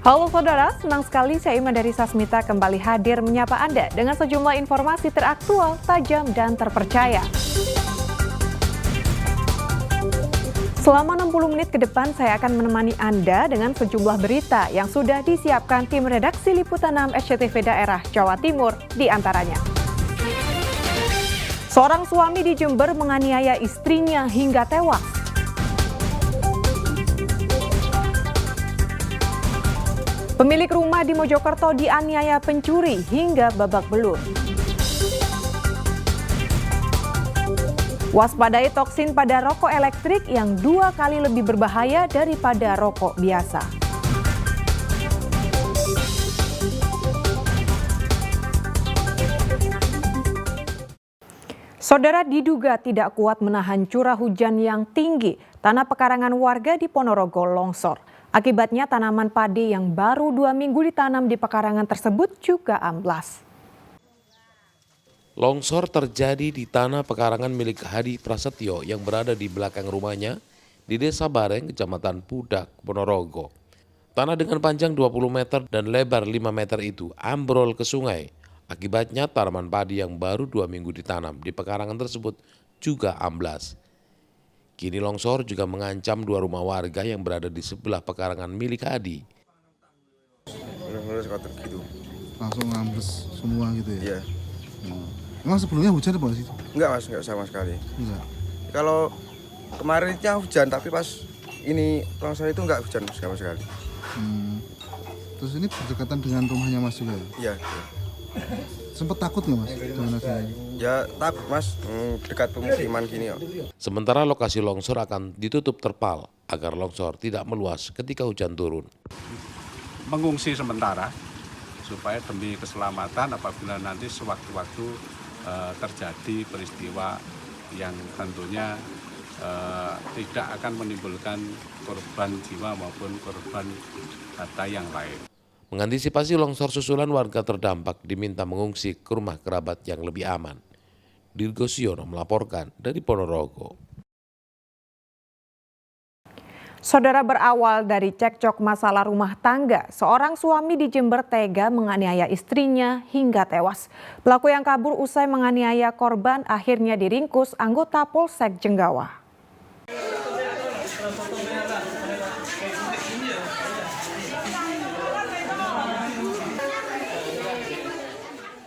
Halo saudara, senang sekali saya Ima dari Sasmita kembali hadir menyapa Anda dengan sejumlah informasi teraktual, tajam, dan terpercaya. Selama 60 menit ke depan saya akan menemani Anda dengan sejumlah berita yang sudah disiapkan tim redaksi Liputan 6 SCTV Daerah Jawa Timur di antaranya. Seorang suami di Jember menganiaya istrinya hingga tewas. Pemilik rumah di Mojokerto dianiaya pencuri hingga babak belur. Waspadai toksin pada rokok elektrik yang 2 kali lebih berbahaya daripada rokok biasa. Saudara, diduga tidak kuat menahan curah hujan yang tinggi, tanah pekarangan warga di Ponorogo longsor. Akibatnya tanaman padi yang baru 2 minggu ditanam di pekarangan tersebut juga amblas. Longsor terjadi di tanah pekarangan milik Hadi Prasetyo yang berada di belakang rumahnya di Desa Bareng, Kecamatan Pudak, Ponorogo. Tanah dengan panjang 20 meter dan lebar 5 meter itu ambrol ke sungai. Akibatnya tanaman padi yang baru 2 minggu ditanam di pekarangan tersebut juga amblas. Kini longsor juga mengancam 2 rumah warga yang berada di sebelah pekarangan milik Hadi. Langsung ambles semua gitu ya? Iya. Emang sebelumnya hujan apa sih? Enggak mas, enggak sama sekali. Enggak. Kalau kemarinnya hujan, tapi pas ini longsor itu enggak hujan sama sekali. Terus ini berdekatan dengan rumahnya Mas juga ya? Iya. Sempet takut nggak Mas dengan hasilnya? Ya takut mas, dekat pemukiman gini kok. Sementara lokasi longsor akan ditutup terpal agar longsor tidak meluas ketika hujan turun. Mengungsi sementara supaya demi keselamatan apabila nanti sewaktu-waktu terjadi peristiwa yang tentunya tidak akan menimbulkan korban jiwa maupun korban harta yang lain. Mengantisipasi longsor susulan, warga terdampak diminta mengungsi ke rumah kerabat yang lebih aman. Dirgo Siono melaporkan dari Ponorogo. Saudara, berawal dari cekcok masalah rumah tangga, seorang suami di Jember tega menganiaya istrinya hingga tewas. Pelaku yang kabur usai menganiaya korban akhirnya diringkus anggota Polsek Jenggawa.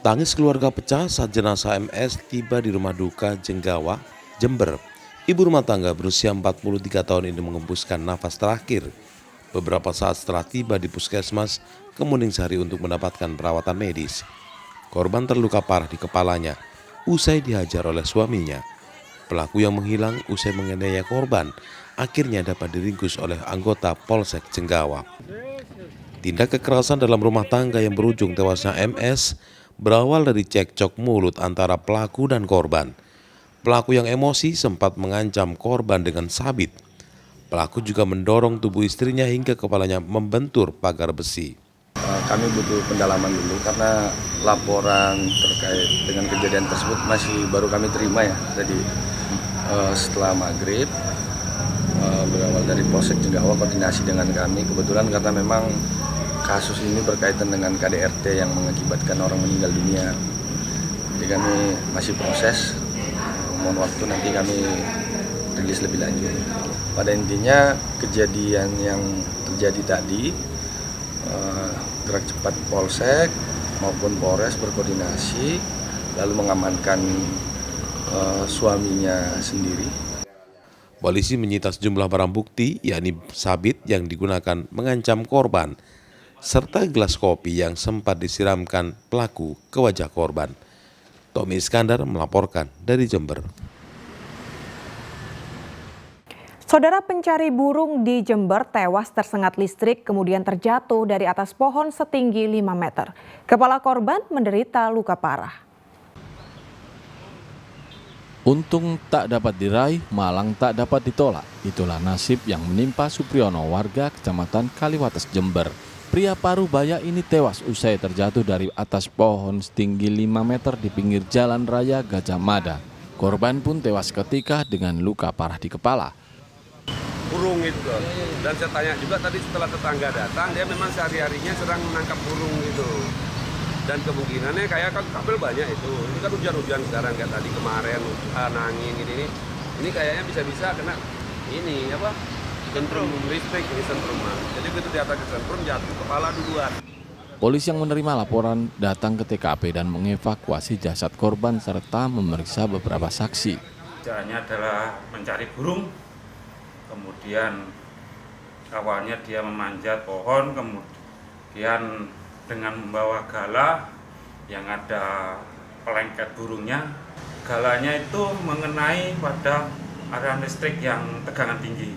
Tangis keluarga pecah saat jenazah MS tiba di rumah duka Jenggawa, Jember. Ibu rumah tangga berusia 43 tahun ini mengembuskan nafas terakhir beberapa saat setelah tiba di puskesmas Kemuningsari untuk mendapatkan perawatan medis. Korban terluka parah di kepalanya usai dihajar oleh suaminya. Pelaku yang menghilang usai menganiaya korban akhirnya dapat diringkus oleh anggota Polsek Jenggawa. Tindak kekerasan dalam rumah tangga yang berujung tewasnya MS berawal dari cekcok mulut antara pelaku dan korban. Pelaku yang emosi sempat mengancam korban dengan sabit. Pelaku juga mendorong tubuh istrinya hingga kepalanya membentur pagar besi. Kami butuh pendalaman dulu karena laporan terkait dengan kejadian tersebut masih baru kami terima ya. Jadi setelah maghrib berawal dari Polsek Jenggawa koordinasi dengan kami. Kebetulan karena memang kasus ini berkaitan dengan KDRT yang mengakibatkan orang meninggal dunia. Jadi kami masih proses. Mohon waktu nanti kami rilis lebih lanjut. Pada intinya kejadian yang terjadi tadi, gerak cepat Polsek maupun Polres berkoordinasi lalu mengamankan suaminya sendiri. Polisi menyita sejumlah barang bukti yakni sabit yang digunakan mengancam korban serta gelas kopi yang sempat disiramkan pelaku ke wajah korban. Tommy Iskandar melaporkan dari Jember. Saudara, pencari burung di Jember tewas tersengat listrik kemudian terjatuh dari atas pohon setinggi 5 meter. Kepala korban menderita luka parah. Untung tak dapat diraih, malang tak dapat ditolak. Itulah nasib yang menimpa Supriyono, warga Kecamatan Kaliwates, Jember. Pria parubaya ini tewas usai terjatuh dari atas pohon setinggi 5 meter di pinggir Jalan Raya Gajah Mada. Korban pun tewas ketika dengan luka parah di kepala. burung itu. Dan saya tanya juga tadi setelah tetangga datang, dia memang sehari-harinya sedang menangkap burung gitu. Dan kemungkinannya kayak kabel banyak itu. Ini kan hujan-hujan sekarang kayak tadi kemarin, angin ini. Ini kayaknya bisa-bisa kena ini apa? Sentrum listrik ini sentruman. Jadi begitu di atas sentrum jatuh kepala duluan. Polisi yang menerima laporan datang ke TKP dan mengevakuasi jasad korban serta memeriksa beberapa saksi. Caranya adalah mencari burung, kemudian awalnya dia memanjat pohon, kemudian dengan membawa gala yang ada pelengket burungnya. Galanya itu mengenai pada aliran listrik yang tegangan tinggi.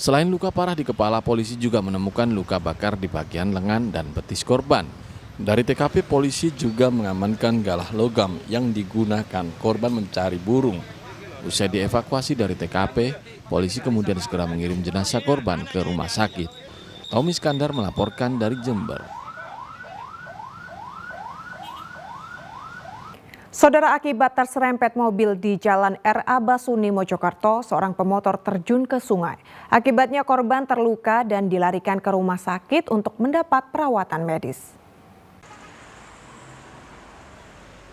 Selain luka parah di kepala, polisi juga menemukan luka bakar di bagian lengan dan betis korban. Dari TKP, polisi juga mengamankan galah logam yang digunakan korban mencari burung. Usai dievakuasi dari TKP, polisi kemudian segera mengirim jenazah korban ke rumah sakit. Tommy Iskandar melaporkan dari Jember. Saudara, akibat terserempet mobil di Jalan RA Basuni, Mojokerto, seorang pemotor terjun ke sungai. Akibatnya korban terluka dan dilarikan ke rumah sakit untuk mendapat perawatan medis.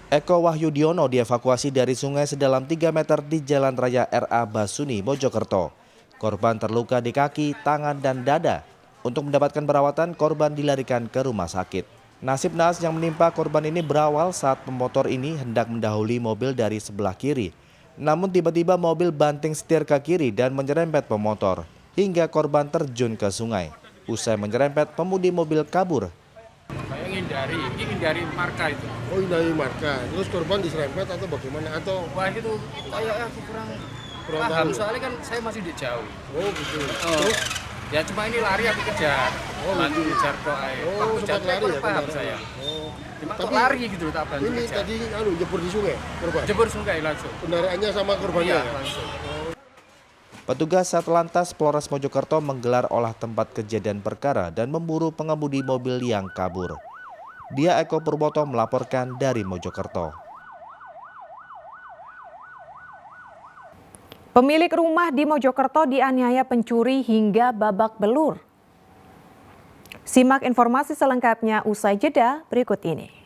Eko Wahyudiono dievakuasi dari sungai sedalam 3 meter di Jalan Raya RA Basuni, Mojokerto. Korban terluka di kaki, tangan, dan dada. Untuk mendapatkan perawatan, korban dilarikan ke rumah sakit. Nasib naas yang menimpa korban ini berawal saat pemotor ini hendak mendahului mobil dari sebelah kiri. Namun tiba-tiba mobil banting setir ke kiri dan menyerempet pemotor, hingga korban terjun ke sungai. Usai menyerempet, pemudi mobil kabur. Hindari marka itu. Oh, hindari marka. Terus korban diserempet atau bagaimana? Atau Wah itu kayak aku kurang paham, soalnya kan saya masih di jauh. oh gitu. Terus ya cuma ini lari aku kejar. Bantu kejar kok ayo. Oh, sempat lari ya paham kendaraan. saya. Oh. Cuma Tapi kok lari gitu tak bantu Ini kejar. tadi jebur di sungai korban. Jebur sungai langsung. Kendaraannya sama korbannya Iya, ya? langsung. Petugas Satlantas Polres Mojokerto menggelar olah tempat kejadian perkara dan memburu pengemudi mobil yang kabur. Dia Eko Purwoto melaporkan dari Mojokerto. Pemilik rumah di Mojokerto dianiaya pencuri hingga babak belur. Simak informasi selengkapnya usai jeda berikut ini.